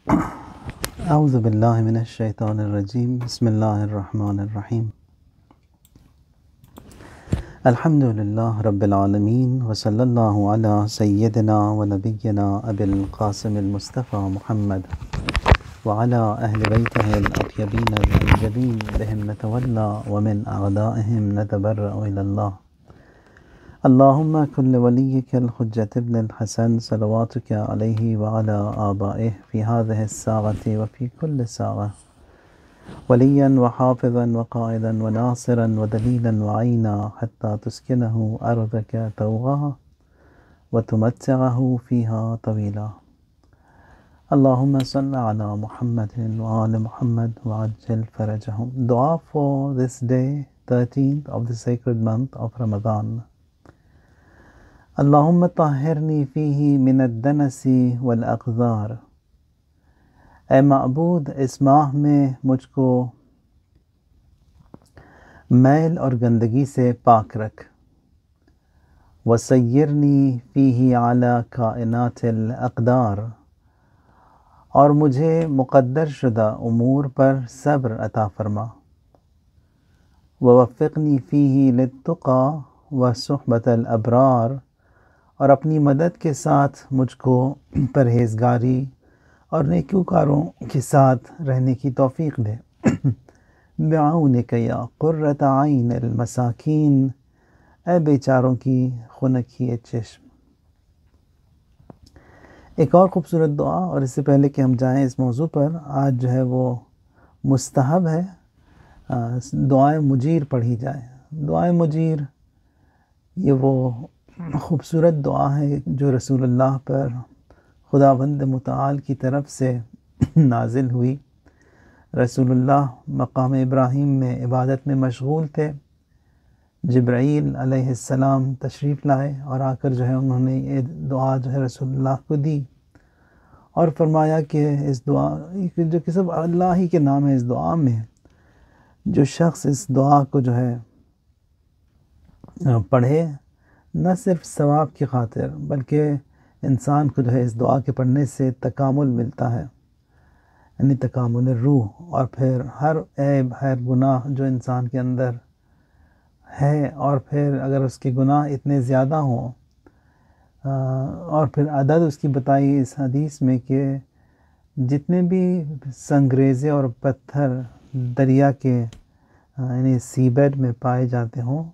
اعوذ باللہ من الشیطان الرجیم، بسم اللہ الرحمن الرحیم۔ الحمد للہ رب العالمین، وصلی اللہ علی سیدنا و نبینا ابی القاسم المصطفیٰ محمد وعلی اہل بیتہ الاطیبین الطاہرین بہم نتولی ومن اعدائہم نتبرأ الی اللہ۔ اللہم کن ولیک الحجۃ ابن الحسن صلواتک علیہ وعلی آبائہ فی ہذہ الساعۃ وفی کل ساعۃ ولیا وحافظا وقائدا وناصرا ودلیلا وعینا حتی تسکنہ ارضک طوعا وتمتعہ فیہا طویلا۔ اللہم صل علی محمد وآل محمد وعجل فرجہم۔ دعا for this day, 13th of the sacred month of Ramadan۔ اللہم طہرنی فیہ من الدنس والاقذار۔ اے معبود، اس ماہ میں مجھ کو میل اور گندگی سے پاک رکھ۔ وسیرنی فیہ علی کائنات الاقدار، اور مجھے مقدر شدہ امور پر صبر عطا فرما۔ ووفقنی فیہ للتقی وصحبۃ الابرار، اور اپنی مدد کے ساتھ مجھ کو پرہیزگاری اور نیکوکاروں کے ساتھ رہنے کی توفیق دے۔ بعونک یا قرۃ عین المساکین، اے بیچاروں کی خنکی چشم۔ ایک اور خوبصورت دعا، اور اس سے پہلے کہ ہم جائیں اس موضوع پر، آج جو ہے وہ مستحب ہے دعائے مجیر پڑھی جائے۔ دعائے مجیر یہ وہ خوبصورت دعا ہے جو رسول اللہ پر خداوند متعال کی طرف سے نازل ہوئی۔ رسول اللہ مقام ابراہیم میں عبادت میں مشغول تھے، جبرائیل علیہ السلام تشریف لائے اور آ کر جو ہے انہوں نے یہ دعا جو ہے رسول اللہ کو دی اور فرمایا کہ اس دعا جو کہ سب اللہ ہی کے نام ہے، اس دعا میں جو شخص اس دعا کو جو ہے پڑھے، نہ صرف ثواب کی خاطر بلکہ انسان کو جو ہے اس دعا کے پڑھنے سے تکامل ملتا ہے، یعنی تکامل روح، اور پھر ہر عیب ہر گناہ جو انسان کے اندر ہے، اور پھر اگر اس کے گناہ اتنے زیادہ ہوں اور پھر عدد اس کی بتائی اس حدیث میں کہ جتنے بھی سنگریزے اور پتھر دریا کے یعنی سی بیڈ میں پائے جاتے ہوں،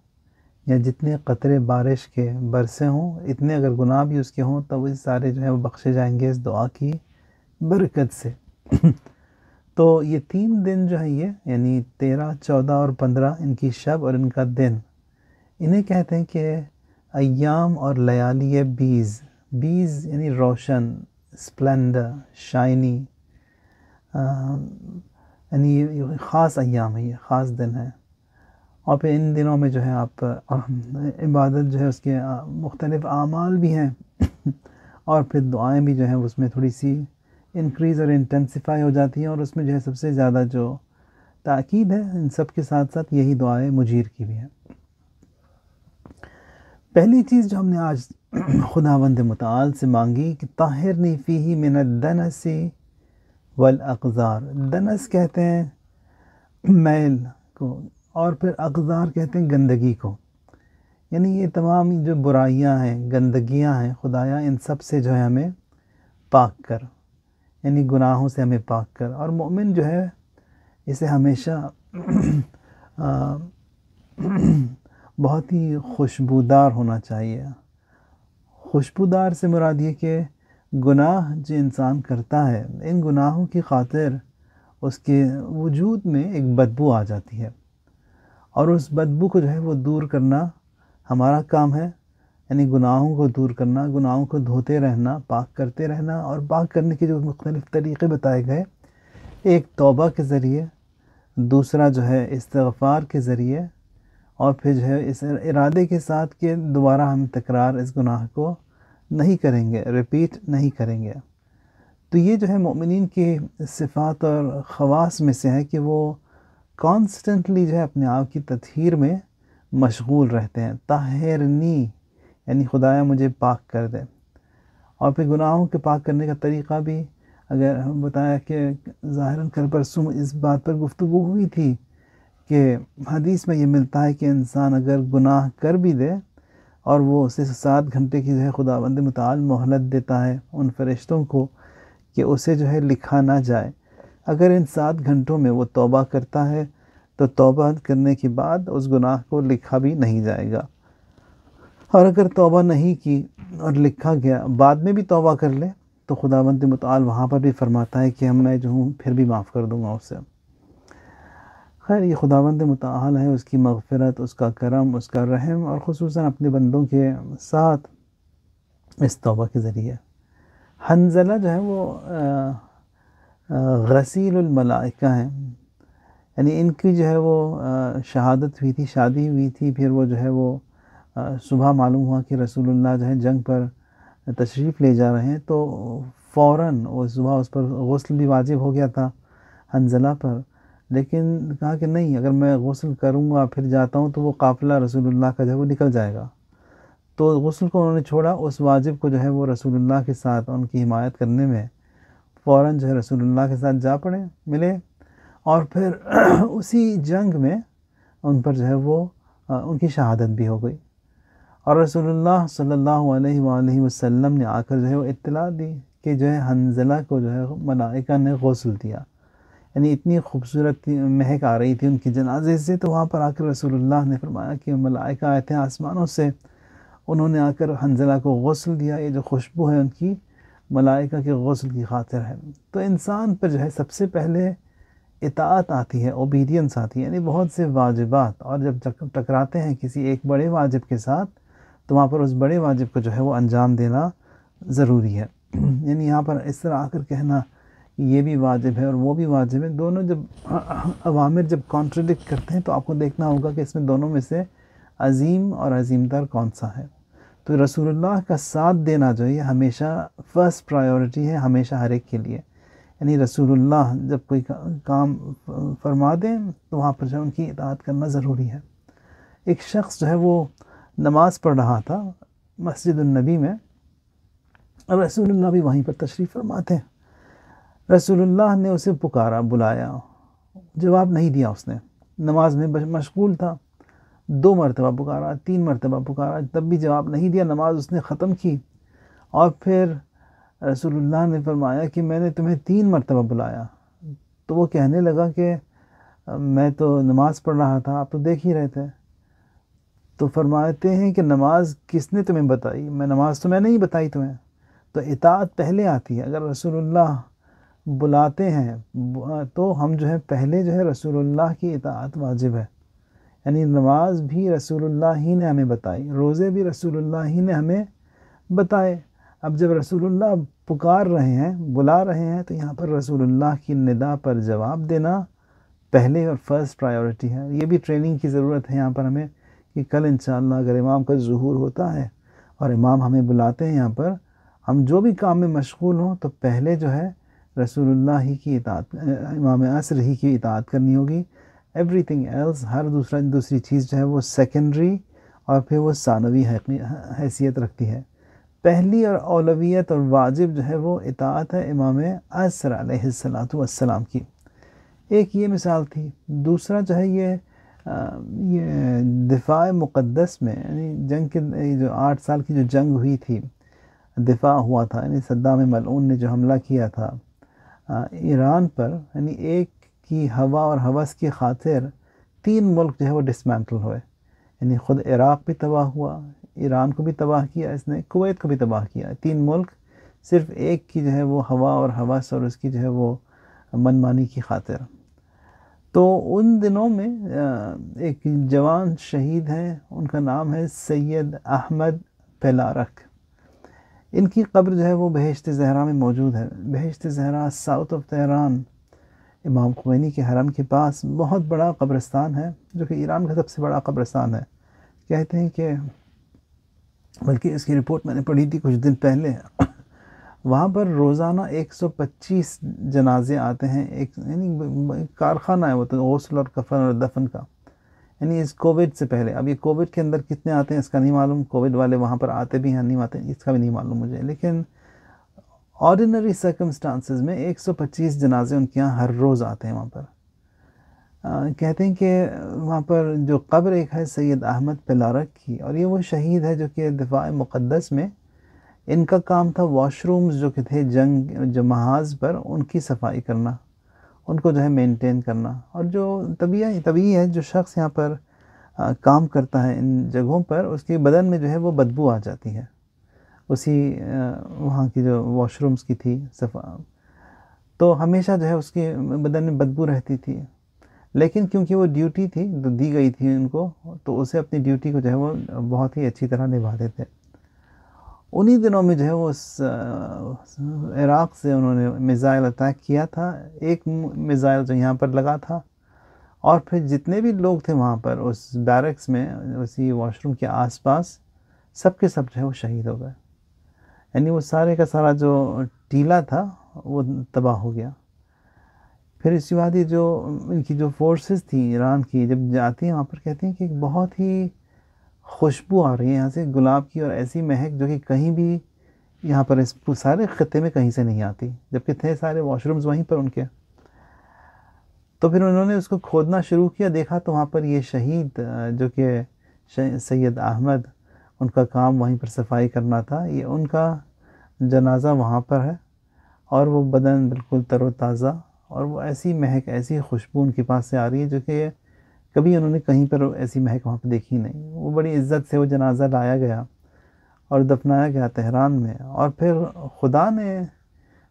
یا جتنے قطرے بارش کے برسے ہوں، اتنے اگر گناہ بھی اس کے ہوں تو وہ سارے جو ہیں وہ بخشے جائیں گے اس دعا کی برکت سے۔ تو یہ 3 دن جو ہے یہ یعنی 13، 14 اور 15، ان کی شب اور ان کا دن، انہیں کہتے ہیں کہ ایام اور لیالی بیز۔ بیز یعنی روشن، اسپلینڈر، شائنی، یعنی یہ خاص ایام ہے، یہ خاص دن ہے۔ اور پھر ان دنوں میں جو ہے آپ عبادت جو ہے اس کے مختلف اعمال بھی ہیں اور پھر دعائیں بھی جو ہیں اس میں تھوڑی سی انکریز اور انٹینسیفائی ہو جاتی ہیں، اور اس میں جو ہے سب سے زیادہ جو تاکید ہے ان سب کے ساتھ ساتھ یہی دعائیں مجیر کی بھی ہیں۔ پہلی چیز جو ہم نے آج خداوند متعال سے مانگی کہ طہرنی فیہ من الدنس والاقذار۔ دنس کہتے ہیں میل کو، اور پھر اقذار کہتے ہیں گندگی کو، یعنی یہ تمام جو برائیاں ہیں، گندگیاں ہیں، خدایا ان سب سے جو ہے ہمیں پاک کر، یعنی گناہوں سے ہمیں پاک کر۔ اور مومن جو ہے اسے ہمیشہ بہت ہی خوشبودار ہونا چاہیے۔ خوشبودار سے مراد یہ کہ گناہ جو انسان کرتا ہے، ان گناہوں کی خاطر اس کے وجود میں ایک بدبو آ جاتی ہے، اور اس بدبو کو جو ہے وہ دور کرنا ہمارا کام ہے، یعنی گناہوں کو دور کرنا، گناہوں کو دھوتے رہنا، پاک کرتے رہنا۔ اور پاک کرنے کے جو مختلف طریقے بتائے گئے، ایک توبہ کے ذریعے، دوسرا جو ہے استغفار کے ذریعے، اور پھر جو ہے اس ارادے کے ساتھ کہ دوبارہ ہم تکرار اس گناہ کو نہیں کریں گے، ریپیٹ نہیں کریں گے۔ تو یہ جو ہے مومنین کی صفات اور خواص میں سے ہے کہ وہ کانسٹنٹلی جو ہے اپنے آپ کی تطہیر میں مشغول رہتے ہیں۔ طہرنی یعنی خدایا مجھے پاک کر دے۔ اور پھر گناہوں کے پاک کرنے کا طریقہ بھی اگر ہم بتایا کہ ظاہراً کل پرسوں اس بات پر گفتگو ہوئی تھی کہ حدیث میں یہ ملتا ہے کہ انسان اگر گناہ کر بھی دے اور وہ اسے 7 گھنٹے کی جو ہے خداوند متعال مہلت دیتا ہے ان فرشتوں کو کہ اسے جو ہے لکھا نہ جائے، اگر ان 7 گھنٹوں میں وہ توبہ کرتا ہے تو توبہ کرنے کے بعد اس گناہ کو لکھا بھی نہیں جائے گا، اور اگر توبہ نہیں کی اور لکھا گیا بعد میں بھی توبہ کر لے تو خداوند متعال وہاں پر بھی فرماتا ہے کہ میں جو ہوں پھر بھی معاف کر دوں گا اسے۔ خیر یہ خداوند متعال ہے، اس کی مغفرت، اس کا کرم، اس کا رحم، اور خصوصاً اپنے بندوں کے ساتھ اس توبہ کے ذریعے۔ حنظلہ جو ہے وہ غسیل الملائکہ ہیں، یعنی ان کی جو ہے وہ شہادت ہوئی تھی، شادی ہوئی تھی، پھر وہ جو ہے وہ صبح معلوم ہوا کہ رسول اللہ جو ہے جنگ پر تشریف لے جا رہے ہیں، تو فوراً وہ صبح اس پر غسل بھی واجب ہو گیا تھا حنظلہ پر، لیکن کہا کہ نہیں، اگر میں غسل کروں گا پھر جاتا ہوں تو وہ قافلہ رسول اللہ کا جو ہے وہ نکل جائے گا، تو غسل کو انہوں نے چھوڑا، اس واجب کو جو ہے وہ رسول اللہ کے ساتھ ان کی حمایت کرنے میں فوراً جو ہے رسول اللہ کے ساتھ جا پڑے، ملے، اور پھر اسی جنگ میں ان پر جو ہے وہ ان کی شہادت بھی ہو گئی، اور رسول اللہ صلی اللہ علیہ وآلہ وسلم نے آ کر جو ہے وہ اطلاع دی کہ جو ہے حنظلہ کو جو ہے ملائکہ نے غسل دیا، یعنی اتنی خوبصورت مہک آ رہی تھی ان کی جنازے سے، تو وہاں پر آ کر رسول اللہ نے فرمایا کہ ملائکہ آئے تھے آسمانوں سے، انہوں نے آ کر حنظلہ کو غسل دیا، یہ جو خوشبو ہے ان کی ملائکہ کے غسل کی خاطر ہے۔ تو انسان پر جو ہے سب سے پہلے اطاعت آتی ہے، اوبیڈینس آتی ہے، یعنی بہت سے واجبات، اور جب ٹکراتے ہیں کسی ایک بڑے واجب کے ساتھ تو وہاں پر اس بڑے واجب کو جو ہے وہ انجام دینا ضروری ہے۔ یعنی یہاں پر اس طرح آ کر کہنا یہ بھی واجب ہے اور وہ بھی واجب ہے، دونوں جب اوامر جب کانٹرڈکٹ کرتے ہیں تو آپ کو دیکھنا ہوگا کہ اس میں دونوں میں سے عظیم اور عظیم تر کون سا ہے۔ تو رسول اللہ کا ساتھ دینا جو ہے یہ ہمیشہ فرسٹ پرائیورٹی ہے، ہمیشہ ہر ایک کے لیے، یعنی رسول اللہ جب کوئی کام فرما دیں تو وہاں پر جو ہے ان کی اطاعت کرنا ضروری ہے۔ ایک شخص جو ہے وہ نماز پڑھ رہا تھا مسجد النبی میں، اور رسول اللہ بھی وہیں پر تشریف فرما تھے، رسول اللہ نے اسے پکارا، بلایا، جواب نہیں دیا، اس نے نماز میں مشغول تھا، 2 مرتبہ پکارا، 3 مرتبہ پکارا، تب بھی جواب نہیں دیا، نماز اس نے ختم کی، اور پھر رسول اللہ نے فرمایا کہ میں نے تمہیں 3 مرتبہ بلایا، تو وہ کہنے لگا کہ میں تو نماز پڑھ رہا تھا، آپ تو دیکھ ہی رہے تھے۔ تو فرماتے ہیں کہ نماز کس نے تمہیں بتائی؟ نماز تو میں نہیں بتائی تمہیں۔ تو اطاعت پہلے آتی ہے، اگر رسول اللہ بلاتے ہیں تو ہم جو ہے پہلے جو ہے رسول اللہ کی اطاعت واجب ہے، یعنی نماز بھی رسول اللہ ہی نے ہمیں بتائی، روزے بھی رسول اللہ ہی نے ہمیں بتائے۔ اب جب رسول اللہ پکار رہے ہیں، بلا رہے ہیں، تو یہاں پر رسول اللہ کی ندا پر جواب دینا پہلے اور فرسٹ پرائیورٹی ہے۔ یہ بھی ٹریننگ کی ضرورت ہے یہاں پر ہمیں، کہ کل انشاءاللہ اگر امام کا ظہور ہوتا ہے اور امام ہمیں بلاتے ہیں، یہاں پر ہم جو بھی کام میں مشغول ہوں تو پہلے جو ہے رسول اللہ ہی کی اطاعت، امام عصر ہی کی اطاعت کرنی ہوگی، ایوری تھنگ ایلس، ہر دوسری چیز جو ہے وہ سیکنڈری اور پھر وہ ثانوی حیثیت رکھتی ہے۔ پہلی اور اولویت اور واجب جو ہے وہ اطاعت ہے امام عصر علیہ السلام کی۔ ایک یہ مثال تھی، دوسرا جو ہے یہ دفاع مقدس میں، یعنی جنگ کے جو 8 سال کی جو جنگ ہوئی تھی، دفاع ہوا تھا، یعنی صدام ملعون نے جو حملہ کیا تھا ایران پر، یعنی ایک کی ہوا اور ہوس کی خاطر 3 ملک جو ہے وہ ڈسمینٹل ہوئے، یعنی خود عراق بھی تباہ ہوا، ایران کو بھی تباہ کیا اس نے، کویت کو بھی تباہ کیا، 3 ملک صرف ایک کی جو ہے وہ ہوا اور ہوس اور اس کی جو ہے وہ من مانی کی خاطر۔ تو ان دنوں میں ایک جوان شہید ہیں، ان کا نام ہے سید احمد پیلارک، ان کی قبر جو ہے وہ بہشت زہرا میں موجود ہے۔ بہشت زہرا ساؤتھ آف تہران، امام خمینی کے حرم کے پاس بہت بڑا قبرستان ہے، جو کہ ایران کا سب سے بڑا قبرستان ہے۔ کہتے ہیں کہ بلکہ اس کی رپورٹ میں نے پڑھی تھی کچھ دن پہلے، وہاں پر روزانہ 125 جنازے آتے ہیں، یعنی کارخانہ ہے وہ تو غسل اور کفن اور دفن کا، یعنی اس کووڈ سے پہلے۔ اب یہ کووڈ کے اندر کتنے آتے ہیں اس کا نہیں معلوم، کووڈ والے وہاں پر آتے بھی ہیں نہیں آتے، اس کا بھی نہیں معلوم مجھے، لیکن آرڈینری سرکمسٹانسز میں 125 جنازے ان کے یہاں ہر روز آتے ہیں وہاں پر. کہتے ہیں کہ وہاں پر جو قبر ایک ہے سید احمد پلارک کی، اور یہ وہ شہید ہے جو کہ دفاع مقدس میں ان کا کام تھا واش رومز جو کہ تھے جنگ جو محاذ پر ان کی صفائی کرنا، ان کو جو ہے مینٹین کرنا. اور جو طبیعی ہے جو شخص یہاں پر کام کرتا ہے ان جگہوں پر، اس کے بدن میں جو ہے وہ بدبو آ جاتی ہے اسی وہاں کی جو واش رومز کی تھی تو ہمیشہ جو ہے اس کے بدن میں بدبو رہتی تھی. لیکن کیونکہ وہ ڈیوٹی تھی جو دی گئی تھی ان کو، تو اسے اپنی ڈیوٹی کو جو ہے وہ بہت ہی اچھی طرح نبھاتے تھے. انہی دنوں میں جو ہے وہ عراق سے انہوں نے میزائل اٹیک کیا تھا. ایک میزائل جو یہاں پر لگا تھا، اور پھر جتنے بھی لوگ تھے وہاں پر اس بیرکس میں اسی واش روم کے آس پاس، سب کے سب جو ہے وہ شہید ہو گئے. یعنی وہ سارے کا سارا جو ٹیلہ تھا وہ تباہ ہو گیا. پھر اس کے بعد یہ جو ان کی جو فورسز تھیں ایران کی، جب جاتی ہیں وہاں پر کہتے ہیں کہ ایک بہت ہی خوشبو آ رہی ہے یہاں سے گلاب کی، اور ایسی مہک جو کہ کہیں بھی یہاں پر اس سارے خطے میں کہیں سے نہیں آتی، جبکہ تھے سارے واش رومز وہیں پر ان کے. تو پھر انہوں نے اس کو کھودنا شروع کیا، دیکھا تو وہاں پر یہ شہید جو کہ سید احمد، ان کا کام وہیں پر صفائی کرنا تھا، یہ ان کا جنازہ وہاں پر ہے، اور وہ بدن بالکل تر و تازہ، اور وہ ایسی مہک ایسی خوشبو ان کے پاس سے آ رہی ہے جو کہ کبھی انہوں نے کہیں پر ایسی مہک وہاں پہ دیکھی نہیں. وہ بڑی عزت سے وہ جنازہ لایا گیا اور دفنایا گیا تہران میں. اور پھر خدا نے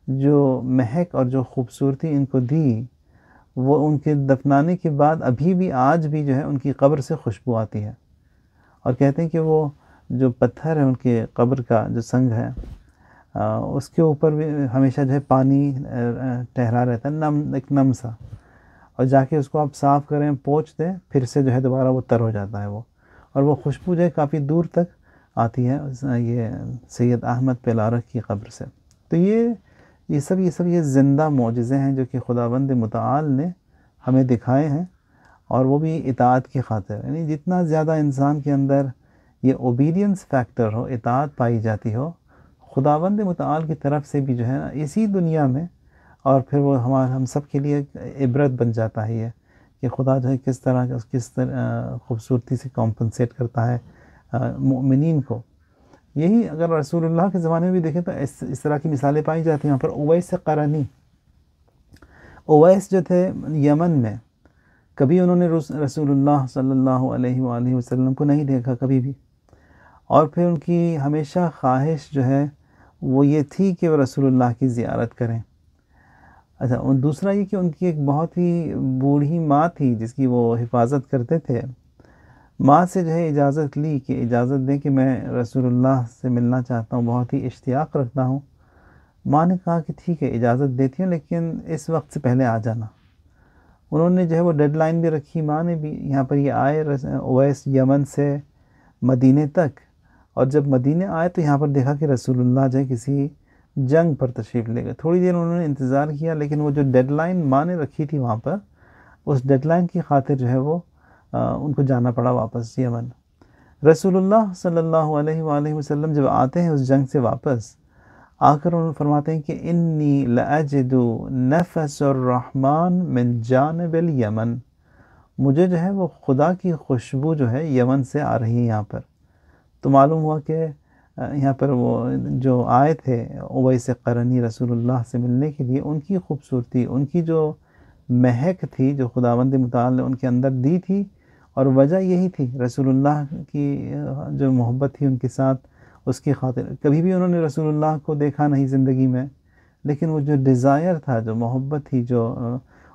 جو مہک اور جو خوبصورتی ان کو دی، وہ ان کے دفنانے کے بعد ابھی بھی آج بھی جو ہے ان کی قبر سے خوشبو آتی ہے. اور کہتے ہیں کہ وہ جو پتھر ہے ان کے قبر کا جو سنگ ہے، اس کے اوپر بھی ہمیشہ جو ہے پانی ٹہرا رہتا ہے، ایک نم سا، اور جا کے اس کو آپ صاف کریں، پوچھ دیں، پھر سے جو ہے دوبارہ وہ تر ہو جاتا ہے وہ. اور وہ خوشبو جو ہے کافی دور تک آتی ہے یہ سید احمد پلارک کی قبر سے. تو یہ سب زندہ معجزے ہیں جو کہ خداوند متعال نے ہمیں دکھائے ہیں، اور وہ بھی اطاعت کی خاطر. یعنی جتنا زیادہ انسان کے اندر یہ اوبیڈینس فیکٹر ہو، اطاعت پائی جاتی ہو، خداوند متعال کی طرف سے بھی جو ہے نا اسی دنیا میں، اور پھر وہ ہم سب کے لیے عبرت بن جاتا ہے یہ کہ خدا جو ہے کس طرح خوبصورتی سے کمپنسیٹ کرتا ہے مؤمنین کو. یہی اگر رسول اللہ کے زمانے میں بھی دیکھیں تو اس طرح کی مثالیں پائی جاتی ہیں. یہاں پر اویس قرنی، اویس جو تھے یمن میں، کبھی انہوں نے رسول اللہ صلی اللہ علیہ وآلہ وسلم کو نہیں دیکھا کبھی بھی، اور پھر ان کی ہمیشہ خواہش جو ہے وہ یہ تھی کہ وہ رسول اللہ کی زیارت کریں. اچھا، اور دوسرا یہ کہ ان کی ایک بہت ہی بوڑھی ماں تھی جس کی وہ حفاظت کرتے تھے. ماں سے جو ہے اجازت لی کہ اجازت دیں کہ میں رسول اللہ سے ملنا چاہتا ہوں، بہت ہی اشتیاق رکھتا ہوں. ماں نے کہا کہ ٹھیک ہے اجازت دیتی ہوں، لیکن اس وقت سے پہلے آ جانا. انہوں نے جو ہے وہ ڈیڈ لائن بھی رکھی ماں نے بھی. یہاں پر یہ آئے اویس یمن سے مدینے تک، اور جب مدینے آئے تو یہاں پر دیکھا کہ رسول اللہ جو ہے کسی جنگ پر تشریف لے گئے. تھوڑی دیر انہوں نے انتظار کیا، لیکن وہ جو ڈیڈ لائن ماں نے رکھی تھی وہاں پر، اس ڈیڈ لائن کی خاطر جو ہے وہ ان کو جانا پڑا واپس یمن. رسول اللہ صلی اللہ علیہ وآلہ وسلم جب آتے ہیں اس جنگ سے واپس، آ کر انہوں نے فرماتے ہیں کہ انی لأجد نفس الرحمن من جانب الیمن، مجھے جو ہے وہ خدا کی خوشبو جو ہے یمن سے آ رہی ہے یہاں پر. تو معلوم ہوا کہ یہاں پر وہ جو آئے تھے اویس قرنی رسول اللہ سے ملنے کے لیے، ان کی خوبصورتی، ان کی جو مہک تھی جو خداوند متعال نے ان کے اندر دی تھی، اور وجہ یہی تھی رسول اللہ کی جو محبت تھی ان کے ساتھ، اس کی خاطر. کبھی بھی انہوں نے رسول اللہ کو دیکھا نہیں زندگی میں، لیکن وہ جو ڈیزائر تھا، جو محبت تھی، جو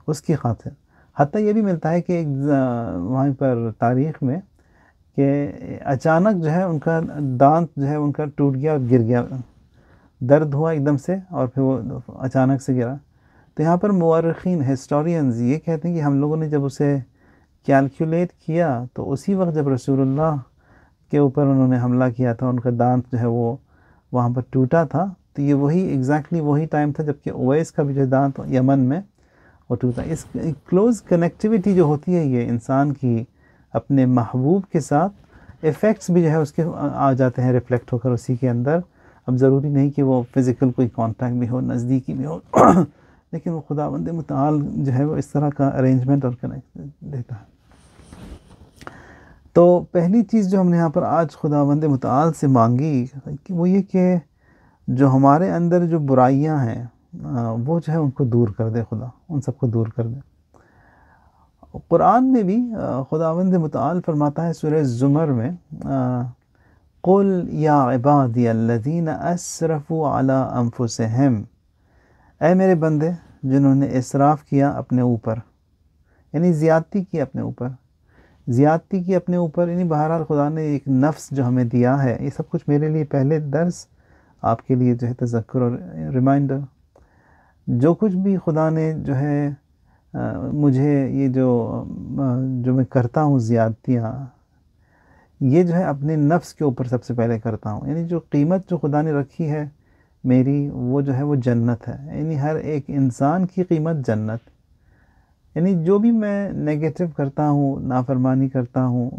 اس کی خاطر. حتیٰ یہ بھی ملتا ہے کہ ایک وہاں پر تاریخ میں کہ اچانک جو ہے ان کا دانت جو ہے ان کا ٹوٹ گیا اور گر گیا، درد ہوا ایک دم سے، اور پھر وہ اچانک سے گرا. تو یہاں پر مورخین، ہسٹورینز یہ کہتے ہیں کہ ہم لوگوں نے جب اسے کیلکولیٹ کیا تو اسی وقت جب رسول اللہ کے اوپر انہوں نے حملہ کیا تھا، ان کا دانت جو ہے وہ وہاں پر ٹوٹا تھا. تو یہ وہی ایگزیکٹلی وہی ٹائم تھا جب کہ اویس کا بھی جو دانت یمن میں وہ ٹوٹا. اس کلوز کنیکٹیویٹی جو ہوتی ہے یہ انسان کی اپنے محبوب کے ساتھ، ایفیکٹس بھی جو ہے اس کے آ جاتے ہیں ریفلیکٹ ہو کر اسی کے اندر. اب ضروری نہیں کہ وہ فزیکل کوئی کانٹیکٹ بھی ہو، نزدیکی بھی ہو لیکن وہ خداوند متعال جو ہے وہ اس طرح کا ارینجمنٹ اور کنیکٹ دیتا ہے۔ تو پہلی چیز جو ہم نے یہاں پر آج خداوند متعال سے مانگی وہ یہ کہ جو ہمارے اندر جو برائیاں ہیں وہ جو ہے ان کو دور کر دے، خدا ان سب کو دور کر دے۔ قرآن میں بھی خداوند متعال فرماتا ہے سورہ زمر میں، قل یا عبادی الذین اسرفوا علی انفسہم، اے میرے بندے جنہوں نے اسراف کیا اپنے اوپر، یعنی زیادتی کی اپنے اوپر، زیادتی کی اپنے اوپر، یعنی بہرحال خدا نے ایک نفس جو ہمیں دیا ہے، یہ سب کچھ میرے لیے پہلے درس، آپ کے لیے جو ہے تذکر اور ریمائنڈر، جو کچھ بھی خدا نے جو ہے مجھے یہ جو میں کرتا ہوں زیادتیاں، یہ جو ہے اپنے نفس کے اوپر سب سے پہلے کرتا ہوں، یعنی جو قیمت جو خدا نے رکھی ہے میری، وہ جو ہے وہ جنت ہے، یعنی ہر ایک انسان کی قیمت جنت، یعنی جو بھی میں نیگیٹو کرتا ہوں، نافرمانی کرتا ہوں،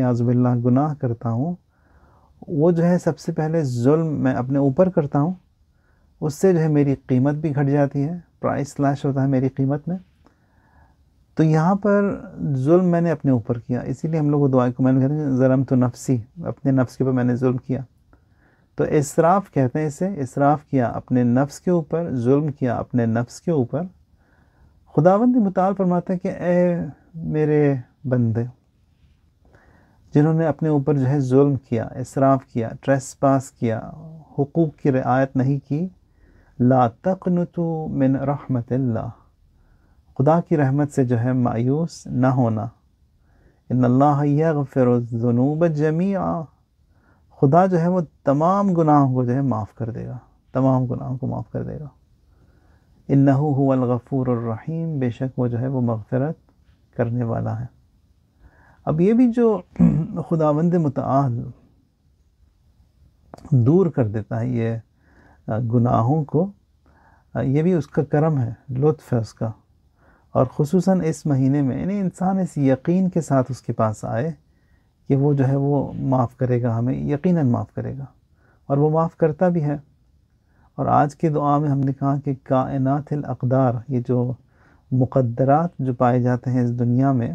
اعوذ باللہ گناہ کرتا ہوں، وہ جو ہے سب سے پہلے ظلم میں اپنے اوپر کرتا ہوں، اس سے جو ہے میری قیمت بھی گھٹ جاتی ہے، پرائس سلیش ہوتا ہے میری قیمت میں۔ تو یہاں پر ظلم میں نے اپنے اوپر کیا، اسی لیے ہم لوگ دعا کو میں نے کہتے ہیں ظلمت نفسی، اپنے نفس کے اوپر میں نے ظلم کیا، تو اسراف کہتے ہیں اسے، اسراف کیا اپنے نفس کے اوپر، ظلم کیا اپنے نفس کے اوپر۔ خداوند متعال فرماتا ہے کہ اے میرے بندے جنہوں نے اپنے اوپر جو ہے ظلم کیا، اسراف کیا، ٹریس پاس کیا، حقوق کی رعایت نہیں کی، لا تقنطوا من رحمت اللہ، خدا کی رحمت سے جو ہے مایوس نہ ہونا، ان اللہ یغفر الذنوب جمیعا، خدا جو ہے وہ تمام گناہوں کو جو ہے معاف کر دے گا، تمام گناہوں کو معاف کر دے گا، انہ هو الغفور الرحیم، بے شک وہ جو ہے وہ مغفرت کرنے والا ہے۔ اب یہ بھی جو خداوند متعال دور کر دیتا ہے یہ گناہوں کو، یہ بھی اس کا کرم ہے، لطف ہے اس کا، اور خصوصاً اس مہینے میں، یعنی انسان اس یقین کے ساتھ اس کے پاس آئے کہ وہ جو ہے وہ معاف کرے گا، ہمیں یقیناً معاف کرے گا، اور وہ معاف کرتا بھی ہے۔ اور آج کی دعا میں ہم نے کہا کہ کائنات الاقدار، یہ جو مقدرات جو پائے جاتے ہیں اس دنیا میں،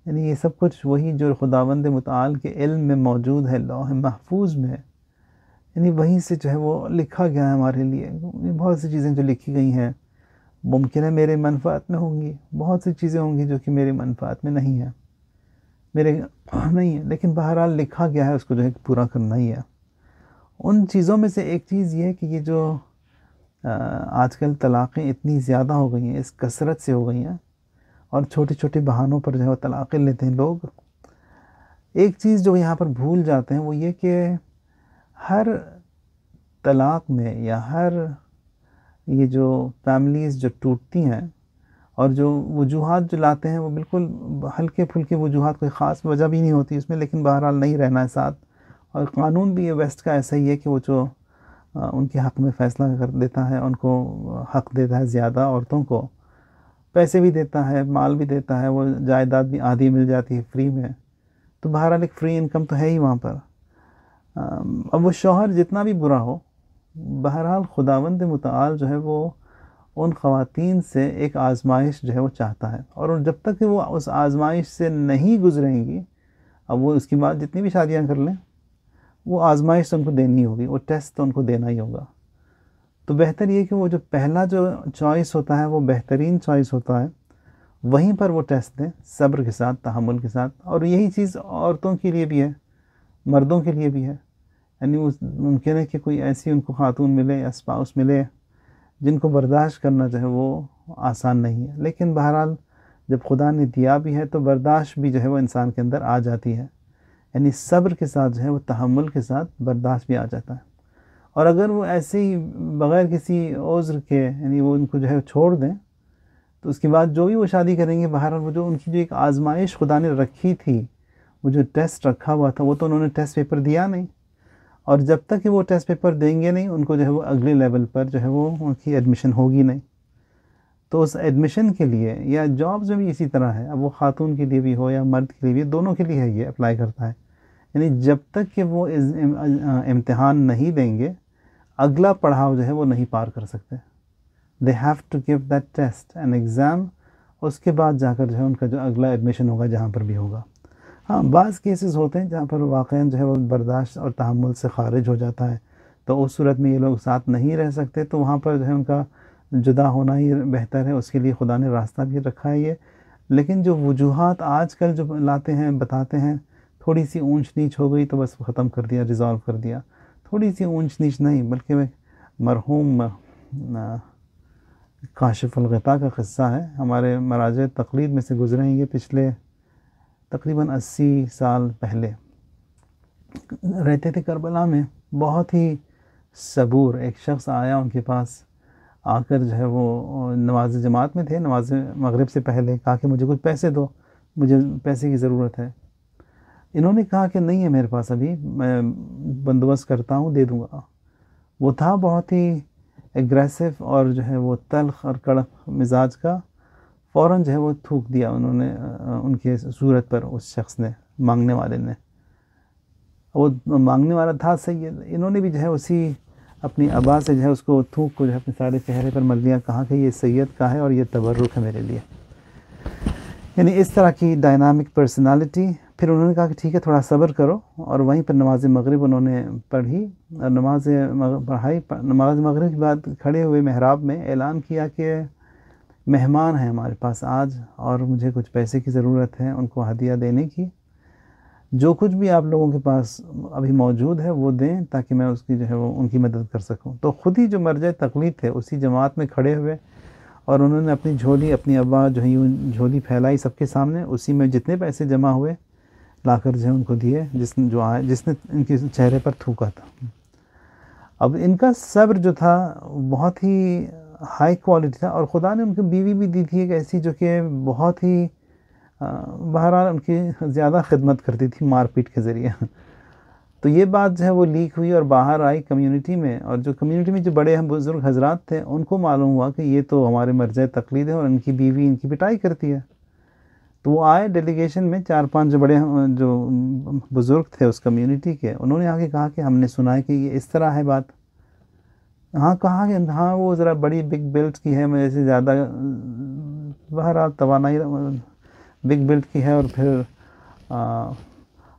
یعنی یہ سب کچھ وہی جو خداوند متعال کے علم میں موجود ہے، لوح محفوظ میں، یعنی وہیں سے جو ہے وہ لکھا گیا ہے ہمارے لیے۔ بہت سی چیزیں جو لکھی گئی ہیں ممکن ہے میرے منفعت میں ہوں گی، بہت سی چیزیں ہوں گی جو کہ میری منفعت میں نہیں ہیں، میرے نہیں ہے، لیکن بہرحال لکھا گیا ہے، اس کو جو ہے پورا کرنا ہی ہے۔ ان چیزوں میں سے ایک چیز یہ ہے کہ یہ جو آج کل طلاقیں اتنی زیادہ ہو گئی ہیں، اس کثرت سے ہو گئی ہیں، اور چھوٹے چھوٹے بہانوں پر جو ہے وہ طلاقیں لیتے ہیں لوگ۔ ایک چیز جو یہاں پر بھول جاتے ہیں وہ یہ کہ ہر طلاق میں یا ہر یہ جو فیملیز جو ٹوٹتی ہیں اور جو وجوہات جو لاتے ہیں وہ بالکل ہلکے پھلکے وجوہات، کوئی خاص وجہ بھی نہیں ہوتی اس میں، لیکن بہرحال نہیں رہنا ہے ساتھ، اور قانون بھی یہ ویسٹ کا ایسا ہی ہے کہ وہ جو ان کے حق میں فیصلہ کر دیتا ہے، ان کو حق دیتا ہے زیادہ، عورتوں کو پیسے بھی دیتا ہے، مال بھی دیتا ہے، وہ جائیداد بھی آدھی مل جاتی ہے فری میں، تو بہرحال ایک فری انکم تو ہے ہی وہاں پر۔ اب وہ شوہر جتنا بھی برا ہو، بہرحال خداوند متعال جو ہے وہ ان خواتین سے ایک آزمائش جو ہے وہ چاہتا ہے، اور جب تک کہ وہ اس آزمائش سے نہیں گزریں گی، اب وہ اس کے بعد جتنی بھی شادیاں کر لیں، وہ آزمائش تو ان کو دینی ہوگی، وہ ٹیسٹ تو ان کو دینا ہی ہوگا۔ تو بہتر یہ کہ وہ جو پہلا جو چوائس ہوتا ہے وہ بہترین چوائس ہوتا ہے، وہیں پر وہ ٹیسٹ دیں صبر کے ساتھ، تحمل کے ساتھ۔ اور یہی چیز عورتوں کے لیے بھی ہے، مردوں کے لیے بھی ہے، یعنی ممکن ہے کہ کوئی ایسی ان کو خاتون ملے یا اسپاؤس ملے جن کو برداشت کرنا جو ہے وہ آسان نہیں ہے، لیکن بہرحال جب خدا نے دیا بھی ہے تو برداشت بھی جو ہے وہ انسان کے اندر آ جاتی ہے، یعنی صبر کے ساتھ جو ہے وہ تحمل کے ساتھ برداشت بھی آ جاتا ہے۔ اور اگر وہ ایسے ہی بغیر کسی عذر کے، یعنی وہ ان کو جو ہے چھوڑ دیں، تو اس کے بعد جو بھی وہ شادی کریں گے، بہرحال وہ جو ان کی جو ایک آزمائش خدا نے رکھی تھی، وہ جو ٹیسٹ رکھا ہوا تھا، وہ تو انہوں نے ٹیسٹ پیپر دیا نہیں، اور جب تک کہ وہ ٹیسٹ پیپر دیں گے نہیں، ان کو جو ہے وہ اگلے لیول پر جو ہے وہ ان کی ایڈمیشن ہوگی نہیں۔ تو اس ایڈمیشن کے لیے، یا جابز میں بھی اسی طرح ہے، اب وہ خاتون کے لیے بھی ہو یا مرد کے لیے بھی، دونوں کے لیے ہے، یہ اپلائی کرتا ہے، یعنی جب تک کہ وہ امتحان نہیں دیں گے، اگلا پڑاؤ جو ہے وہ نہیں پار کر سکتے. They have to give that test and exam. اس کے بعد جا کر جو ہے ان کا جو اگلا ایڈمیشن ہوگا جہاں پر بھی ہوگا. ہاں بعض کیسز ہوتے ہیں جہاں پر واقعاً جو ہے وہ برداشت اور تحمل سے خارج ہو جاتا ہے، تو اس صورت میں یہ لوگ ساتھ نہیں رہ سکتے، تو وہاں پر جو ہے ان کا جدا ہونا ہی بہتر ہے. اس کے لیے خدا نے راستہ بھی رکھا ہے یہ. لیکن جو وجوہات آج کل جو لاتے ہیں بتاتے ہیں، تھوڑی سی اونچ نیچ ہو گئی تو بس ختم کر دیا، ریزالو کر دیا. تھوڑی سی اونچ نیچ نہیں، بلکہ مرحوم کاشف الغطاء کا قصہ ہے، ہمارے مراجع تقلید میں سے گزرے ہیں. یہ پچھلے تقریباً 80 سال پہلے رہتے تھے کربلا میں. بہت ہی صبور ایک شخص آیا ان کے پاس، آ کر جو ہے وہ نماز جماعت میں تھے، نماز مغرب سے پہلے، کہا کہ مجھے کچھ پیسے دو، مجھے پیسے کی ضرورت ہے. انہوں نے کہا کہ نہیں ہے میرے پاس ابھی، میں بندوبست کرتا ہوں، دے دوں گا. وہ تھا بہت ہی ایگریسو اور جو ہے وہ تلخ اور کڑک مزاج کا. فوراً جو ہے وہ تھوک دیا انہوں نے ان کے صورت پر، اس شخص نے، مانگنے والے نے. وہ مانگنے والا تھا سید. انہوں نے بھی جو ہے اسی اپنی ابا سے جو ہے اس کو تھوک کو جو ہے اپنے سارے چہرے پر مل لیا. کہا کہ یہ سید کا ہے اور یہ تبرک ہے میرے لیے. یعنی اس طرح کی ڈائنامک پرسنالٹی. پھر انہوں نے کہا کہ ٹھیک ہے تھوڑا صبر کرو، اور وہیں پر نماز مغرب انہوں نے پڑھی، اور نماز مغرب کے بعد کھڑے ہوئے محراب میں اعلان کیا کہ مہمان ہیں ہمارے پاس آج، اور مجھے کچھ پیسے کی ضرورت ہے ان کو ہدیہ دینے کی. جو کچھ بھی آپ لوگوں کے پاس ابھی موجود ہے وہ دیں تاکہ میں اس کی جو ہے وہ ان کی مدد کر سکوں. تو خود ہی جو مرجع تقلید تھے اسی جماعت میں کھڑے ہوئے، اور انہوں نے اپنی جھولی، اپنی ابا جو ہے یوں جھولی پھیلائی سب کے سامنے، اسی میں جتنے پیسے جمع ہوئے لا کر جو ہے ان کو دیے، جس نے ان کے چہرے پر تھوکا تھا. اب ان کا صبر جو تھا بہت ہی ہائی کوالٹی تھا، اور خدا نے ان کو بیوی بھی دی تھی ایک ایسی جو کہ بہت ہی بہرحال ان کی زیادہ خدمت کرتی تھی مار پیٹ کے ذریعے. تو یہ بات جو ہے وہ لیک ہوئی اور باہر آئی کمیونٹی میں، اور جو کمیونٹی میں جو بڑے بزرگ حضرات تھے ان کو معلوم ہوا کہ یہ تو ہمارے مرجع تقلید ہے اور ان کی بیوی ان کی پٹائی کرتی ہے. تو وہ آئے ڈیلیگیشن میں، 4-5 جو بڑے جو بزرگ تھے اس کمیونٹی کے، انہوں نے آ کے کہا کہ ہم نے سنا ہے کہ یہ اس طرح ہے بات. ہاں کہا کہ ہاں وہ ذرا بڑی بگ بلٹ کی ہے، میرے سے زیادہ بہرحال توانائی بگ بلٹ کی ہے، اور پھر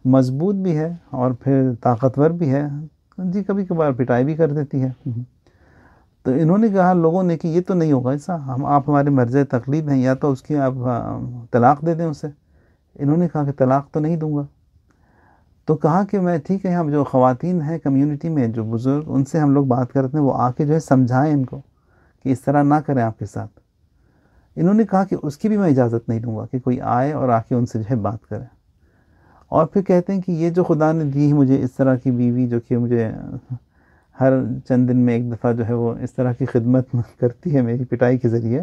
مضبوط بھی ہے، اور پھر طاقتور بھی ہے جی، کبھی کبھار پٹائی بھی کر دیتی ہے. تو انہوں نے کہا لوگوں نے کہ یہ تو نہیں ہوگا ایسا، آپ ہمارے مرجع تقلید ہیں، یا تو اس کی آپ طلاق دے دیں اسے. انہوں نے کہا کہ طلاق تو نہیں دوں گا. تو کہا کہ میں ٹھیک ہے، ہم جو خواتین ہیں کمیونٹی میں جو بزرگ، ان سے ہم لوگ بات کرتے ہیں، وہ آ کے جو ہے سمجھائیں ان کو کہ اس طرح نہ کریں آپ کے ساتھ. انہوں نے کہا کہ اس کی بھی میں اجازت نہیں دوں گا کہ کوئی آئے اور آ کے ان سے جو ہے بات کرے. اور پھر کہتے ہیں کہ یہ جو خدا نے دی مجھے اس طرح کی بیوی، جو کہ مجھے ہر چند دن میں ایک دفعہ جو ہے وہ اس طرح کی خدمت کرتی ہے میری پٹائی کے ذریعے،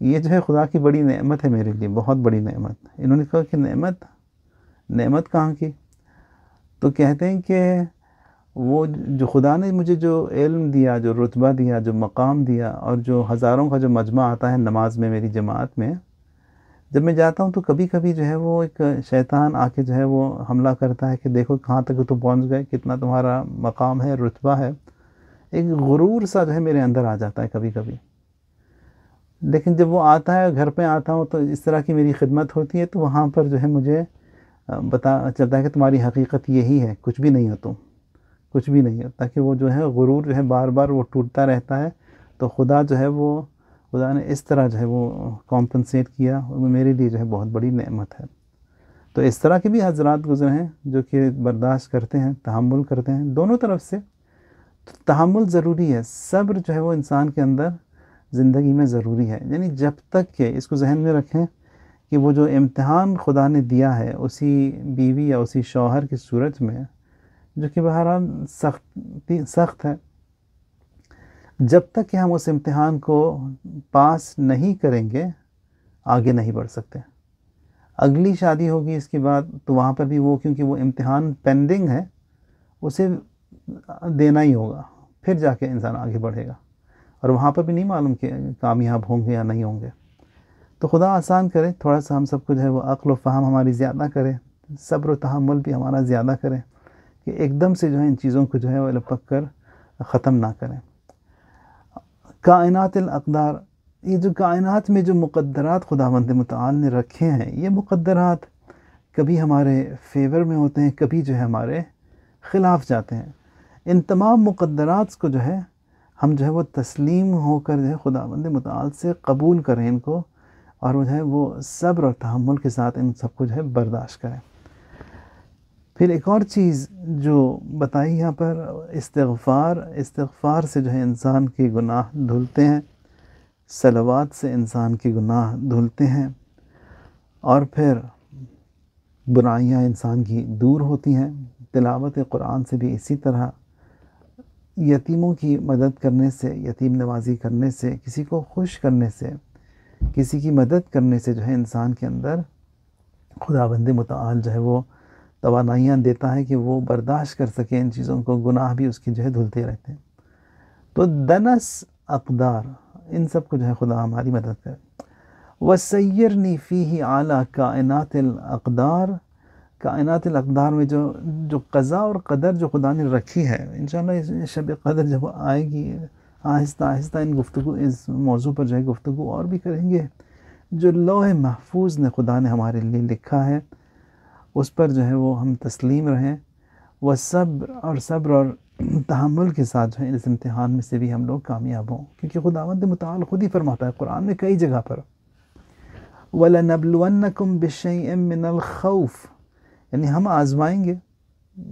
یہ جو ہے خدا کی بڑی نعمت ہے میرے لیے، بہت بڑی نعمت. انہوں نے کہا کہ نعمت کہاں کی؟ تو کہتے ہیں کہ وہ جو خدا نے مجھے جو علم دیا، جو رتبہ دیا، جو مقام دیا، اور جو ہزاروں کا جو مجمع آتا ہے نماز میں میری جماعت میں، جب میں جاتا ہوں تو کبھی کبھی جو ہے وہ ایک شیطان آ کے جو ہے وہ حملہ کرتا ہے کہ دیکھو کہاں تک تو پہنچ گئے، کتنا تمہارا مقام ہے، رتبہ ہے. ایک غرور سا جو ہے میرے اندر آ جاتا ہے کبھی کبھی. لیکن جب وہ آتا ہے، گھر پہ آتا ہوں تو اس طرح کی میری خدمت ہوتی ہے، تو وہاں پر جو ہے مجھے پتہ چلتا ہے کہ تمہاری حقیقت یہی ہے، کچھ بھی نہیں ہو تم، کچھ بھی نہیں ہو. تاکہ وہ جو ہے غرور جو ہے بار بار وہ ٹوٹتا رہتا ہے. تو خدا جو ہے خدا نے اس طرح جو ہے وہ کمپنسیٹ کیا، وہ میرے لیے جو ہے بہت بڑی نعمت ہے. تو اس طرح کے بھی حضرات گزرے ہیں جو کہ برداشت کرتے ہیں، تحمل کرتے ہیں دونوں طرف سے. تو تحمل ضروری ہے، صبر جو ہے وہ انسان کے اندر زندگی میں ضروری ہے. یعنی جب تک کہ اس کو ذہن میں رکھیں کہ وہ جو امتحان خدا نے دیا ہے اسی بیوی یا اسی شوہر کی صورت میں، جو کہ بہرحال سخت ہے، جب تک کہ ہم اس امتحان کو پاس نہیں کریں گے آگے نہیں بڑھ سکتے. اگلی شادی ہوگی اس کے بعد تو وہاں پر بھی وہ، کیونکہ وہ امتحان پینڈنگ ہے، اسے دینا ہی ہوگا، پھر جا کے انسان آگے بڑھے گا. اور وہاں پر بھی نہیں معلوم کہ کامیاب ہوں گے یا نہیں ہوں گے. تو خدا آسان کرے، تھوڑا سا ہم سب کو جو ہے وہ عقل و فہم ہماری زیادہ کرے، صبر و تحمل بھی ہمارا زیادہ کرے، کہ ایک دم سے جو ہے ان چیزوں کو جو ہے وہ لپک کر ختم نہ کریں۔ کائنات الاقدار، یہ جو کائنات میں جو مقدرات خداوند متعال نے رکھے ہیں، یہ مقدرات کبھی ہمارے فیور میں ہوتے ہیں، کبھی جو ہے ہمارے خلاف جاتے ہیں۔ ان تمام مقدرات کو جو ہے ہم جو ہے وہ تسلیم ہو کر جو ہے خداوند متعال سے قبول کریں ان کو، اور جو ہے وہ صبر اور تحمل کے ساتھ ان سب کو جو ہے برداشت کریں۔ پھر ایک اور چیز جو بتائی یہاں پر، استغفار سے جو ہے انسان کے گناہ دھلتے ہیں، صلوات سے انسان کے گناہ دھلتے ہیں، اور پھر برائیاں انسان کی دور ہوتی ہیں۔ تلاوت قرآن سے بھی اسی طرح، یتیموں کی مدد کرنے سے، یتیم نوازی کرنے سے، کسی کو خوش کرنے سے، کسی کی مدد کرنے سے جو ہے انسان کے اندر خداوند متعال جو ہے وہ توانائیاں دیتا ہے کہ وہ برداشت کر سکے ان چیزوں کو، گناہ بھی اس کی جو ہے دھلتے رہتے ہیں۔ تو دنس اقدار، ان سب کو جو ہے خدا ہماری مدد کرے۔ وَسَيِّرْنِي فِيهِ عَلَى کائنات الاقدار، کائنات الاقدار میں جو قضاء اور قدر جو خدا نے رکھی ہے، انشاءاللہ شب قدر جب آئے گی آہستہ آہستہ اس موضوع پر جو ہے گفتگو اور بھی کریں گے۔ جو لوح محفوظ نے خدا نے ہمارے لیے لکھا ہے، اس پر جو ہے وہ ہم تسلیم رہیں، وہ صبر اور تحمل کے ساتھ جو ہے اس امتحان میں سے بھی ہم لوگ کامیاب ہوں، کیونکہ خداوند متعال خود ہی فرماتا ہے قرآن میں کئی جگہ پر، وَلَنَبْلُوَنَّكُمْ بِشَيْءٍ مِّنَ الْخَوْفِ، یعنی ہم آزمائیں گے،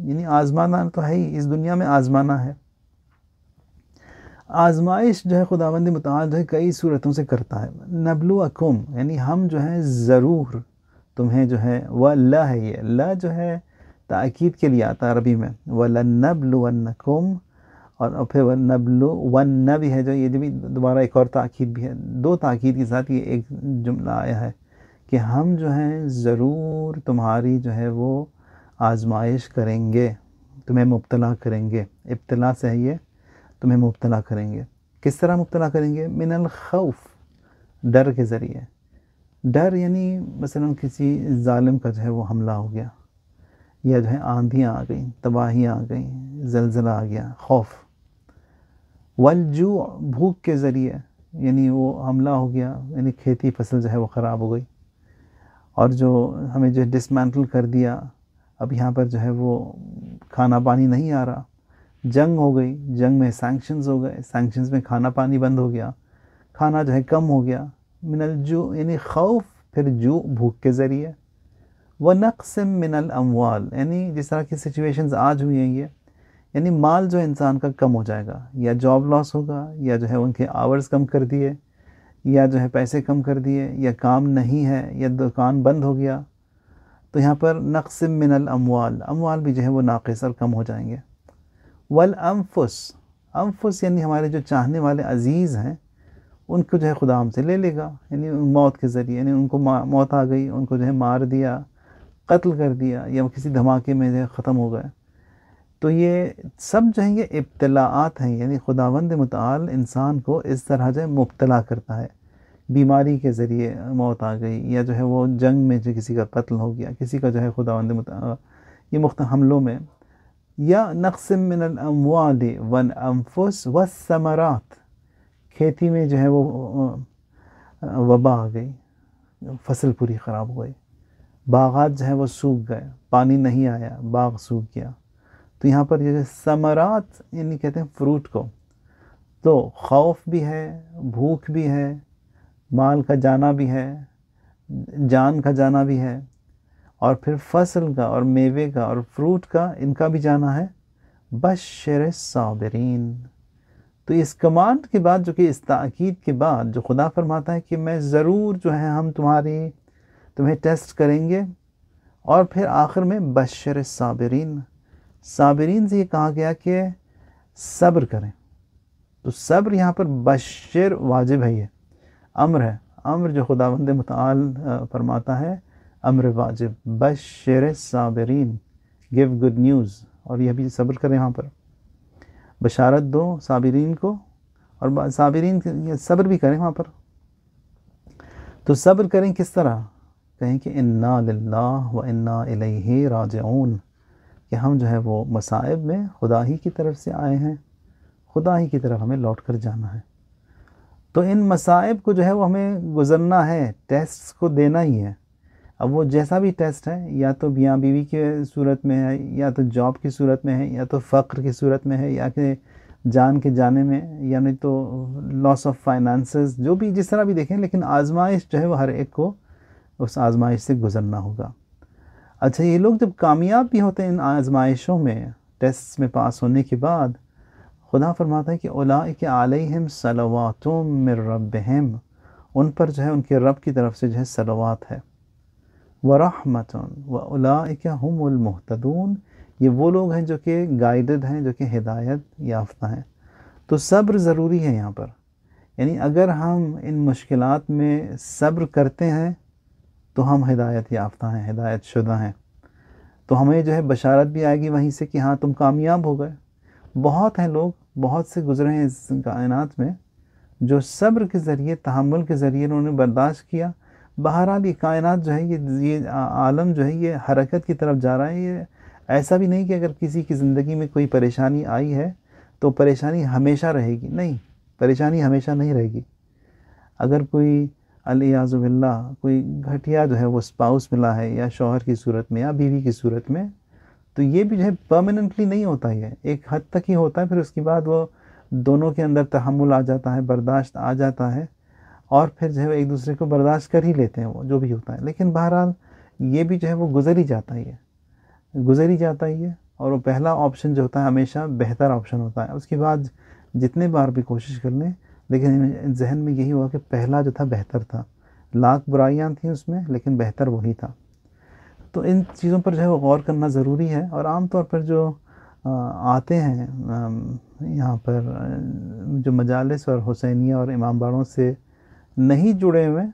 یعنی آزمانا تو ہے ہی، اس دنیا میں آزمانا ہے۔ آزمائش جو ہے خداوند متعال جو ہے کئی صورتوں سے کرتا ہے۔ نبلوکم یعنی ہم جو ہے ضرور تمہیں جو ہے، وَلَّا ہے، یہ لا جو ہے تاکید کے لیے آتا ہے عربی میں، وَلَنَّبْلُوَنَّكُمْ، اور پھر وَلَنَّ بھی ہے جو، یہ بھی دوبارہ ایک اور تاکید بھی ہے، دو تاکید کے ساتھ یہ ایک جملہ آیا ہے کہ ہم جو ہیں ضرور تمہاری جو ہے وہ آزمائش کریں گے، تمہیں مبتلا کریں گے۔ ابتلا سے ہے یہ، تمہیں مبتلا کریں گے۔ کس طرح مبتلا کریں گے؟ من الخوف، ڈر کے ذریعے۔ ڈر یعنی مثلا کسی ظالم کا جو ہے وہ حملہ ہو گیا، یا جو ہے آندھیاں آ گئیں، تباہیاں آ گئیں، زلزلہ آ گیا، خوف۔ والجوع، بھوک کے ذریعے، یعنی وہ حملہ ہو گیا، یعنی کھیتی فصل جو ہے وہ خراب ہو گئی، اور جو ہمیں جو ڈسمینٹل کر دیا، اب یہاں پر جو ہے وہ کھانا پانی نہیں آ رہا۔ جنگ ہو گئی، جنگ میں سینکشنز ہو گئے، سینکشنز میں کھانا پانی بند ہو گیا، کھانا جو ہے کم ہو گیا۔ من الجوع یعنی خوف، پھر جوع بھوک کے ذریعے۔ وَنَقْصٍ مِّنَ الْأَمْوَالِ، یعنی جس طرح کی سچویشنز آج ہوئی ہیں، یہ یعنی مال جو انسان کا کم ہو جائے گا، یا جاب لاس ہوگا، یا جو ہے ان کے آورز کم کر دیے، یا جو ہے پیسے کم کر دیے، یا کام نہیں ہے، یا دکان بند ہو گیا، تو یہاں پر نقص من الاموال، اموال بھی جو ہے وہ ناقص اور کم ہو جائیں گے۔ والانفس، انفس یعنی ہمارے جو چاہنے والے عزیز ہیں، ان کو جو ہے خدا ہم سے لے لے گا، یعنی موت کے ذریعے، یعنی ان کو موت آ گئی، ان کو جو ہے مار دیا، قتل کر دیا، یا کسی دھماکے میں جو ہے ختم ہو گئے۔ تو یہ سب جو ہیں یہ ابتلاعات ہیں، یعنی خداوند متعال انسان کو اس طرح جو ہے مبتلا کرتا ہے۔ بیماری کے ذریعے موت آ گئی، یا جو ہے وہ جنگ میں جو کسی کا قتل ہو گیا، کسی کا جو ہے خداوند متعال یہ مختلف حملوں میں، یا نقص من الاموال والانفس والثمرات، کھیتی میں جو ہے وہ وبا آ گئی، فصل پوری خراب ہو گئی، باغات جو ہے وہ سوکھ گئے، پانی نہیں آیا، باغ سوکھ گیا۔ تو یہاں پر یہ ثمرات یعنی کہتے ہیں فروٹ کو، تو خوف بھی ہے، بھوک بھی ہے، مال کا جانا بھی ہے، جان کا جانا بھی ہے، اور پھر فصل کا اور میوے کا اور فروٹ کا، ان کا بھی جانا ہے۔ بشر الصابرین، تو اس کمانڈ کے بعد، جو کہ اس تاکید کے بعد جو خدا فرماتا ہے کہ میں ضرور جو ہے ہم تمہیں ٹیسٹ کریں گے، اور پھر آخر میں بشر الصابرین، صابرین سے یہ کہا گیا کہ صبر کریں۔ تو صبر یہاں پر بشر واجب ہے، یہ امر ہے، امر جو خداوند متعال فرماتا ہے، امر واجب۔ بشر الصابرین، گیو گڈ نیوز، اور یہ بھی صبر کریں، یہاں پر بشارت دو صابرین کو، اور صابرین صبر بھی کریں وہاں پر۔ تو صبر کریں کس طرح؟ کہیں کہ انا للہ و انا الیہ راجعون، کہ ہم جو ہے وہ مصائب میں خدا ہی کی طرف سے آئے ہیں، خدا ہی کی طرف ہمیں لوٹ کر جانا ہے۔ تو ان مصائب کو جو ہے وہ ہمیں گزرنا ہے، ٹیسٹ کو دینا ہی ہے۔ اب وہ جیسا بھی ٹیسٹ ہے، یا تو میاں بیوی کے صورت میں ہے، یا تو جاب کی صورت میں ہے، یا تو فقر کی صورت میں ہے، یا کہ جان کے جانے میں، یعنی تو لاس آف فائنانسز، جو بھی جس طرح بھی دیکھیں، لیکن آزمائش جو ہے وہ ہر ایک کو اس آزمائش سے گزرنا ہوگا۔ اچھا، یہ لوگ جب کامیاب بھی ہوتے ہیں ان آزمائشوں میں، ٹیسٹ میں پاس ہونے کے بعد، خدا فرماتا ہے کہ اولئک علیہم صلوات من ربہم، ان پر جو ہے ان کے رب کی طرف سے جو ہے صلوات ہے، ورحمۃ واولئک هم المہتدون، یہ وہ لوگ ہیں جو کہ گائیڈڈ ہیں، جو کہ ہدایت یافتہ ہیں۔ تو صبر ضروری ہے یہاں پر، یعنی اگر ہم ان مشکلات میں صبر کرتے ہیں تو ہم ہدایت یافتہ ہیں، ہدایت شدہ ہیں، تو ہمیں جو ہے بشارت بھی آئے گی وہیں سے کہ ہاں تم کامیاب ہو گئے۔ بہت ہیں لوگ، بہت سے گزرے ہیں اس کائنات میں جو صبر کے ذریعے، تحمل کے ذریعے انہوں نے برداشت کیا۔ بہرحال یہ کائنات جو ہے، یہ عالم جو ہے یہ حرکت کی طرف جا رہا ہے۔ یہ ایسا بھی نہیں کہ اگر کسی کی زندگی میں کوئی پریشانی آئی ہے تو پریشانی ہمیشہ رہے گی، نہیں، پریشانی ہمیشہ نہیں رہے گی۔ اگر کوئی الیاذ باللہ کوئی گھٹیا جو ہے وہ اسپاؤس ملا ہے، یا شوہر کی صورت میں یا بیوی کی صورت میں، تو یہ بھی جو ہے پرماننٹلی نہیں ہوتا، یہ ایک حد تک ہی ہوتا ہے، پھر اس کے بعد وہ دونوں کے اندر تحمل آ جاتا ہے، برداشت آ جاتا ہے، اور پھر جو ہے ایک دوسرے کو برداشت کر ہی لیتے ہیں، وہ جو بھی ہوتا ہے۔ لیکن بہرحال یہ بھی جو ہے وہ گزر ہی جاتا ہے، گزر ہی جاتا ہے یہ، اور وہ پہلا آپشن جو ہوتا ہے ہمیشہ بہتر آپشن ہوتا ہے۔ اس کے بعد جتنے بار بھی کوشش کر لیں، لیکن ذہن میں یہی ہوا کہ پہلا جو تھا بہتر تھا، لاکھ برائیاں تھیں اس میں لیکن بہتر وہی تھا۔ تو ان چیزوں پر جو ہے وہ غور کرنا ضروری ہے۔ اور عام طور پر جو آتے ہیں یہاں پر جو مجالس اور حسینیہ اور امام باڑوں سے نہیں جڑے ہوئے،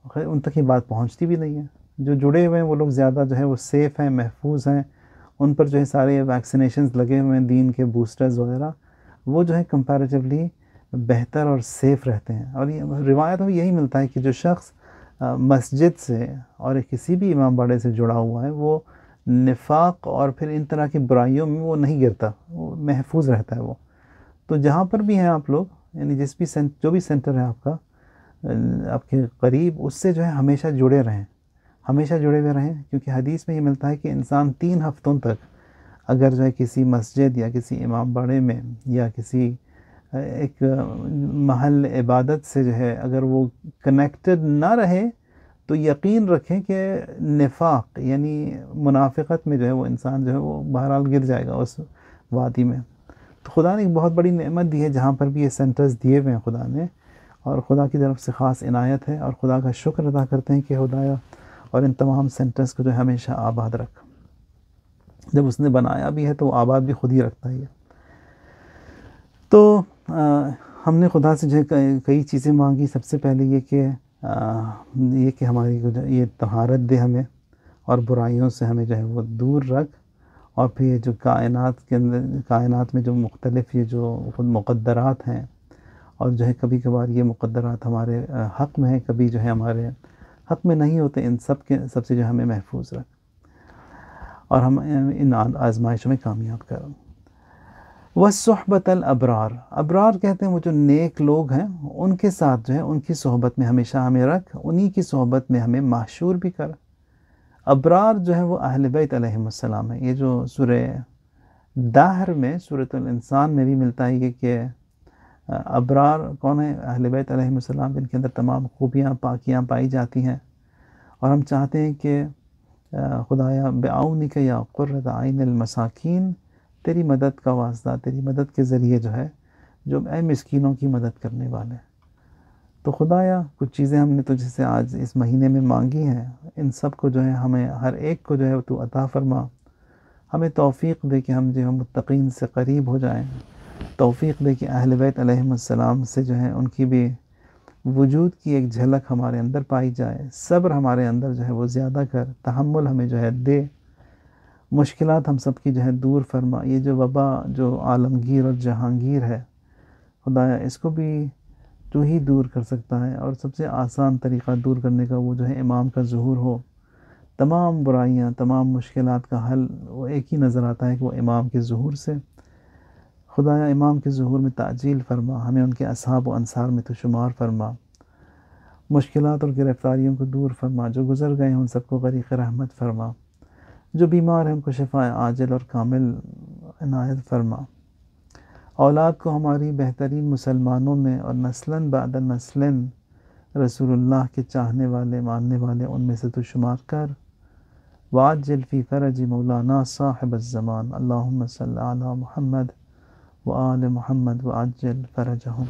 خیر ان تک یہ بات پہنچتی بھی نہیں ہے۔ جو جڑے ہوئے ہیں وہ لوگ زیادہ جو ہے وہ سیف ہیں، محفوظ ہیں، ان پر جو ہے سارے ویکسینیشنز لگے ہوئے ہیں، دین کے بوسٹرز وغیرہ، وہ جو ہے کمپیریٹیولی بہتر اور سیف رہتے ہیں۔ اور یہ روایتوں میں یہی ملتا ہے کہ جو شخص مسجد سے اور کسی بھی امام باڑے سے جڑا ہوا ہے، وہ نفاق اور پھر ان طرح کی برائیوں میں وہ نہیں گرتا، وہ محفوظ رہتا ہے وہ۔ تو جہاں پر بھی ہیں آپ لوگ، یعنی جو بھی سینٹر ہے آپ کا، آپ کے قریب، اس سے جو ہے ہمیشہ جڑے رہیں، ہمیشہ جڑے ہوئے رہیں، کیونکہ حدیث میں یہ ملتا ہے کہ انسان 3 ہفتوں تک اگر جو ہے کسی مسجد یا کسی امام باڑے میں یا کسی ایک محل عبادت سے جو ہے اگر وہ کنیکٹڈ نہ رہے، تو یقین رکھیں کہ نفاق یعنی منافقت میں جو ہے وہ انسان جو ہے وہ بہرحال گر جائے گا اس وادی میں۔ تو خدا نے ایک بہت بڑی نعمت دی ہے جہاں پر بھی یہ سینٹرز دیے ہوئے ہیں خدا نے، اور خدا کی طرف سے خاص عنایت ہے، اور خدا کا شکر ادا کرتے ہیں کہ خدایا اور ان تمام سینٹرز کو جو ہے ہمیشہ آباد رکھ۔ جب اس نے بنایا بھی ہے تو وہ آباد بھی خود ہی رکھتا ہے۔ تو ہم نے خدا سے جو ہے کئی چیزیں مانگی۔ سب سے پہلے یہ کہ ہماری یہ طہارت دے ہمیں، اور برائیوں سے ہمیں جو ہے وہ دور رکھ، اور پھر یہ جو کائنات میں جو مختلف یہ جو خود مقدرات ہیں، اور جو ہے کبھی کبھار یہ مقدرات ہمارے حق میں ہیں، کبھی جو ہے ہمارے حق میں نہیں ہوتے، ان سب سے جو ہمیں محفوظ رکھ، اور ہم ان آزمائشوں میں کامیاب کریں۔ وَالصُّحْبَةَ الْأَبْرَارِ، ابرار کہتے ہیں وہ جو نیک لوگ ہیں، ان کے ساتھ جو ہے ان کی صحبت میں ہمیشہ ہمیں رکھ، انہی کی صحبت میں ہمیں محشور بھی کر۔ ابرار جو ہے وہ اہل بیت علیہم السلام ہے۔ یہ جو سورہ دہر میں، سورۃ الانسان میں بھی ملتا ہے یہ کہ ابرار کون ہیں؟ اہل بیت علیہم السلام، جن کے اندر تمام خوبیاں پاکیاں پائی جاتی ہیں، اور ہم چاہتے ہیں کہ خدایا بعونک یا قرۃ عین المساکین، تیری مدد کا واسطہ، تیری مدد کے ذریعے جو ہے جو اے مسکینوں کی مدد کرنے والے۔ تو خدایا کچھ چیزیں ہم نے تجھ سے آج اس مہینے میں مانگی ہیں، ان سب کو جو ہے ہمیں ہر ایک کو جو ہے تو عطا فرما، ہمیں توفیق دے کہ ہم جو ہے متقین سے قریب ہو جائیں، توفیق دے کہ اہل بیت علیہم السلام سے جو ہے ان کی بھی وجود کی ایک جھلک ہمارے اندر پائی جائے، صبر ہمارے اندر جو ہے وہ زیادہ کر، تحمل ہمیں جو ہے دے، مشکلات ہم سب کی جو ہے دور فرما۔ یہ جو وبا جو عالمگیر اور جہانگیر ہے، خدایا اس کو بھی تو ہی دور کر سکتا ہے، اور سب سے آسان طریقہ دور کرنے کا وہ جو ہے امام کا ظہور ہو۔ تمام برائیاں، تمام مشکلات کا حل وہ ایک ہی نظر آتا ہے کہ وہ امام کے ظہور سے۔ خدایا امام کے ظہور میں تعجیل فرما، ہمیں ان کے اصحاب و انصار میں تو شمار فرما، مشکلات اور گرفتاریوں کو دور فرما، جو گزر گئے ہیں ان سب کو غریق رحمت فرما، جو بیمار ہیں ان کو شفا عاجل اور کامل عنایت فرما، اولاد کو ہماری بہترین مسلمانوں میں اور نسلاً بعد نسلاً رسول اللہ کے چاہنے والے ماننے والے ان میں سے تو شمار کر، وعجل فی فرج مولانا صاحب الزمان، اللہم صلی علی محمد وآل محمد وعجل فرجہم۔